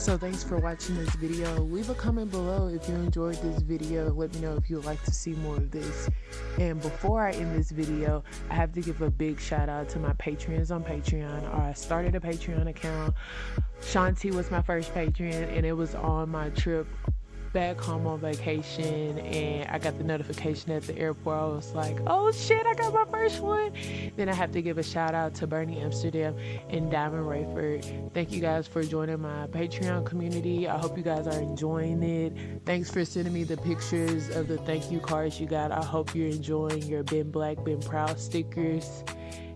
So thanks for watching this video. Leave a comment below if you enjoyed this video. Let me know if you would like to see more of this. And before I end this video, I have to give a big shout out to my Patreons on Patreon. I started a Patreon account. Shanti was my first Patreon, and it was on my trip back home on vacation, and I got the notification at the airport. I was like, oh shit, I got my first one. Then I have to give a shout out to Bernie Amsterdam and Diamond Rayford. Thank you guys for joining my Patreon community. I hope you guys are enjoying it. Thanks for sending me the pictures of the thank you cards you got. I hope you're enjoying your Been Black, Been Proud stickers.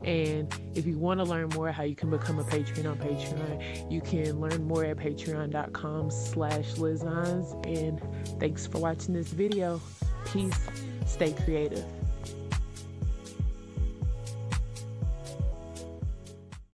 And if you want to learn more how you can become a patron on Patreon, you can learn more at patreon.com/lizons. And thanks for watching this video. Peace. Stay creative.